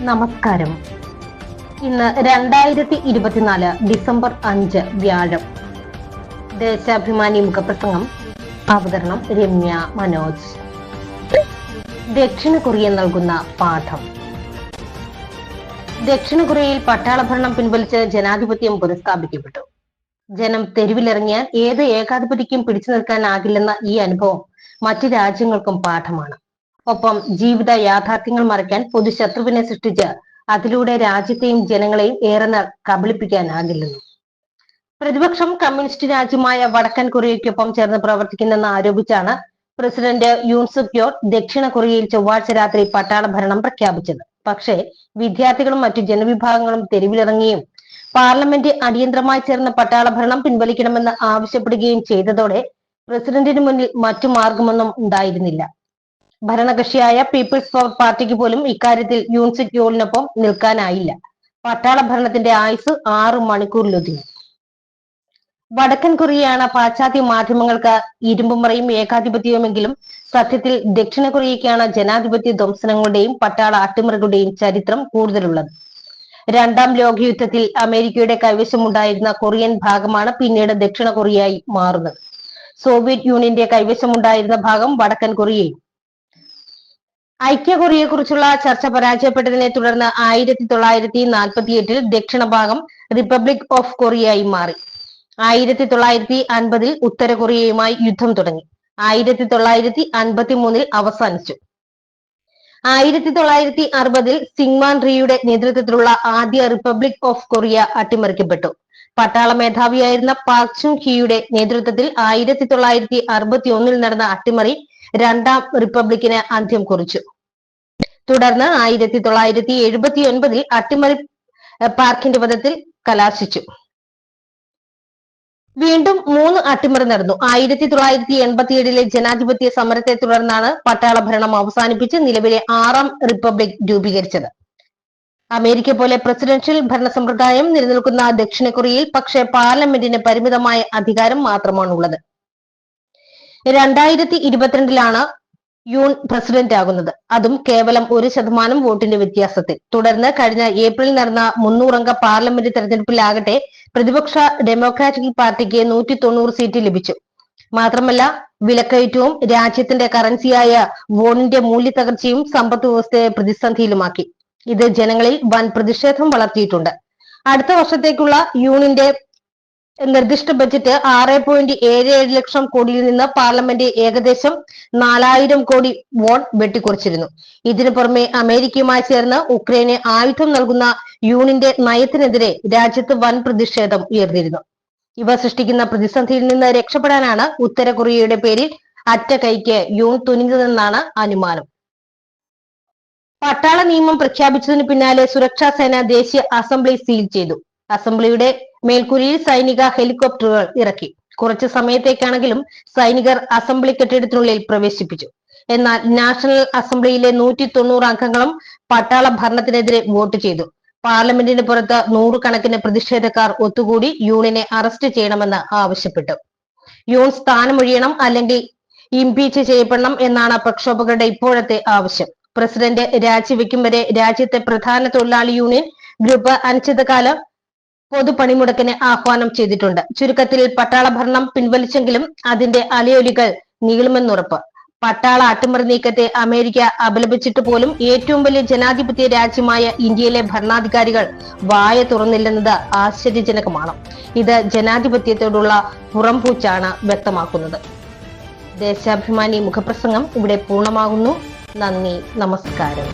നമസ്കാരം. ഇന്ന് 2024 ഡിസംബർ 5 വ്യാഴം. ദേശാഭിമാനി മുഖപ്രസംഗം. അവതരണം രമ്യ മനോജ്. ദക്ഷിണ കൊറിയ നൽകുന്ന പാഠം. ദക്ഷിണ കൊറിയയിൽ പട്ടാള ഭരണം പിൻവലിച്ച് ജനാധിപത്യം പുനഃസ്ഥാപിക്കപ്പെട്ടു. ജനം തെരുവിലിറങ്ങിയാൽ ഏത് ഏകാധിപതിക്കും പിടിച്ചു നിൽക്കാനാകില്ലെന്ന ഈ അനുഭവം മറ്റു രാജ്യങ്ങൾക്കും പാഠമാണ്. ഒപ്പം ജീവിത യാഥാർത്ഥ്യങ്ങൾ മറയ്ക്കാൻ പൊതുശത്രുവിനെ സൃഷ്ടിച്ച് അതിലൂടെ രാജ്യത്തെയും ജനങ്ങളെയും ഏറെ നാൾ കബളിപ്പിക്കാനാകില്ലെന്നും. പ്രതിപക്ഷം കമ്മ്യൂണിസ്റ്റ് രാജ്യമായ വടക്കൻ കൊറിയയ്ക്കൊപ്പം ചേർന്ന് പ്രവർത്തിക്കുന്നെന്ന് ആരോപിച്ചാണ് പ്രസിഡന്റ് യൂൺ സുക് യോൾ ദക്ഷിണ കൊറിയയിൽ ചൊവ്വാഴ്ച രാത്രി പട്ടാള ഭരണം പ്രഖ്യാപിച്ചത്. പക്ഷേ വിദ്യാർത്ഥികളും മറ്റു ജനവിഭാഗങ്ങളും തെരുവിലിറങ്ങിയും പാർലമെന്റ് അടിയന്തരമായി ചേർന്ന് പട്ടാള ഭരണം പിൻവലിക്കണമെന്ന് ആവശ്യപ്പെടുകയും ചെയ്തതോടെ പ്രസിഡന്റിന് മുന്നിൽ മറ്റു മാർഗമൊന്നും ഉണ്ടായിരുന്നില്ല. ഭരണകക്ഷിയായ പീപ്പിൾസ് പവർ പാർട്ടിക്ക് പോലും ഇക്കാര്യത്തിൽ യൂൺ സുക് യോളിനൊപ്പം നിൽക്കാനായില്ല. പട്ടാള ഭരണത്തിന്റെ ആയുസ് 6 മണിക്കൂറിലൊതുങ്ങി. വടക്കൻ കൊറിയയാണ് പാശ്ചാത്യ മാധ്യമങ്ങൾക്ക് ഇരുമ്പുമറയും ഏകാധിപത്യവുമെങ്കിലും സത്യത്തിൽ ദക്ഷിണ കൊറിയയ്ക്കാണ് ജനാധിപത്യ ധ്വംസനങ്ങളുടെയും പട്ടാള അട്ടിമറികളുടെയും ചരിത്രം കൂടുതലുള്ളത്. 2ാം ലോകയുദ്ധത്തിൽ അമേരിക്കയുടെ കൈവശമുണ്ടായിരുന്ന കൊറിയൻ ഭാഗമാണ് പിന്നീട് ദക്ഷിണ കൊറിയയായി മാറുന്നത്. സോവിയറ്റ് യൂണിയന്റെ കൈവശമുണ്ടായിരുന്ന ഭാഗം വടക്കൻ കൊറിയയും. ഐക്യ കൊറിയയെക്കുറിച്ചുള്ള ചർച്ച പരാജയപ്പെട്ടതിനെ തുടർന്ന് 1948 ദക്ഷിണ ഭാഗം റിപ്പബ്ലിക് ഓഫ് കൊറിയയായി മാറി. 1950 ഉത്തര കൊറിയയുമായി യുദ്ധം തുടങ്ങി. 1953 അവസാനിച്ചു. 1960 സിങ്മാൻ റിയുടെ നേതൃത്വത്തിലുള്ള ആദ്യ റിപ്പബ്ലിക് ഓഫ് കൊറിയ അട്ടിമറിക്കപ്പെട്ടു. പട്ടാള മേധാവിയായിരുന്ന പാക് ചുങ് ഹിയുടെ നേതൃത്വത്തിൽ 1961 നടന്ന അട്ടിമറി 2ാം റിപ്പബ്ലിക്കിന് അന്ത്യം കുറിച്ചു. തുടർന്ന് 1979 അട്ടിമറി പാർക്കിന്റെ വധത്തിൽ കലാശിച്ചു. വീണ്ടും 3 അട്ടിമറി നടന്നു. 1987 ജനാധിപത്യ സമരത്തെ തുടർന്നാണ് പട്ടാള ഭരണം അവസാനിപ്പിച്ച് നിലവിലെ 6ാം റിപ്പബ്ലിക് രൂപീകരിച്ചത്. അമേരിക്ക പോലെ പ്രസിഡൻഷ്യൽ ഭരണ സമ്പ്രദായം നിലനിൽക്കുന്ന ദക്ഷിണ കൊറിയയിൽ പക്ഷേ പാർലമെന്റിന് പരിമിതമായ അധികാരം മാത്രമാണുള്ളത്. 2022 യൂൺ പ്രസിഡന്റ് ആകുന്നത്, അതും കേവലം 1% വോട്ടിന്റെ വ്യത്യാസത്തിൽ. തുടർന്ന് കഴിഞ്ഞ ഏപ്രിലിൽ നടന്ന 300 അംഗ പാർലമെന്റ് തെരഞ്ഞെടുപ്പിലാകട്ടെ പ്രതിപക്ഷ ഡെമോക്രാറ്റിക് പാർട്ടിക്ക് 190 സീറ്റ് ലഭിച്ചു. മാത്രമല്ല വിലക്കയറ്റവും രാജ്യത്തിന്റെ കറൻസിയായ വോണിന്റെ മൂല്യത്തകർച്ചയും സമ്പദ് വ്യവസ്ഥയെ പ്രതിസന്ധിയിലുമാക്കി. ഇത് ജനങ്ങളിൽ വൻ പ്രതിഷേധം വളർത്തിയിട്ടുണ്ട്. അടുത്ത വർഷത്തേക്കുള്ള യൂണിന്റെ നിർദ്ദിഷ്ട ബജറ്റ് 6.77 ലക്ഷം കോടിയിൽ നിന്ന് പാർലമെന്റ് ഏകദേശം 4000 കോടി വോൺ വെട്ടിക്കുറച്ചിരുന്നു. ഇതിനു പുറമെ അമേരിക്കയുമായി ചേർന്ന് ഉക്രൈന് ആയുധം നൽകുന്ന യൂണിന്റെ നയത്തിനെതിരെ രാജ്യത്ത് വൻ പ്രതിഷേധം ഉയർന്നിരുന്നു. ഇവ സൃഷ്ടിക്കുന്ന പ്രതിസന്ധിയിൽ നിന്ന് രക്ഷപ്പെടാനാണ് ഉത്തര കൊറിയയുടെ പേരിൽ അറ്റ കൈക്ക് യൂൺ തുനിഞ്ഞതെന്നാണ് അനുമാനം. പട്ടാള നിയമം പ്രഖ്യാപിച്ചതിന് പിന്നാലെ സുരക്ഷാ സേന ദേശീയ അസംബ്ലി സീൽ ചെയ്തു. അസംബ്ലിയുടെ മേൽക്കൂരയിൽ സൈനിക ഹെലികോപ്റ്ററുകൾ ഇറക്കി. കുറച്ചു സമയത്തേക്കാണെങ്കിലും സൈനികർ അസംബ്ലി കെട്ടിടത്തിനുള്ളിൽ പ്രവേശിപ്പിച്ചു. എന്നാൽ നാഷണൽ അസംബ്ലിയിലെ 190 അംഗങ്ങളും പട്ടാള ഭരണത്തിനെതിരെ വോട്ട് ചെയ്തു. പാർലമെന്റിന് പുറത്ത് 100 കണക്കിന് പ്രതിഷേധക്കാർ ഒത്തുകൂടി യൂണിനെ അറസ്റ്റ് ചെയ്യണമെന്ന് ആവശ്യപ്പെട്ടു. യൂൺ സ്ഥാനമൊഴിയണം അല്ലെങ്കിൽ ഇംപീച്ച് ചെയ്യപ്പെടണം എന്നാണ് പ്രക്ഷോഭകരുടെ ഇപ്പോഴത്തെ ആവശ്യം. പ്രസിഡന്റ് രാജിവെക്കും വരെ രാജ്യത്തെ പ്രധാന തൊഴിലാളി യൂണിയൻ ഗ്രൂപ്പ് അനിശ്ചിതകാല പൊതുപണിമുടക്കിന് ആഹ്വാനം ചെയ്തിട്ടുണ്ട്. ചുരുക്കത്തിൽ പട്ടാള ഭരണം പിൻവലിച്ചെങ്കിലും അതിന്റെ അലയൊലികൾ നീളുമെന്നുറപ്പ്. പട്ടാള അട്ടിമറി നീക്കത്തെ അമേരിക്ക അപലപിച്ചിട്ട് പോലും ഏറ്റവും വലിയ ജനാധിപത്യ രാജ്യമായ ഇന്ത്യയിലെ ഭരണാധികാരികൾ വായ തുറന്നില്ലെന്നത് ആശ്ചര്യജനകമാണ്. ഇത് ജനാധിപത്യത്തോടുള്ള പുറംപൂച്ചാണ് വ്യക്തമാക്കുന്നത്. ദേശാഭിമാനി മുഖപ്രസംഗം ഇവിടെ പൂർണ്ണമാകുന്നു. നന്ദി, നമസ്കാരം.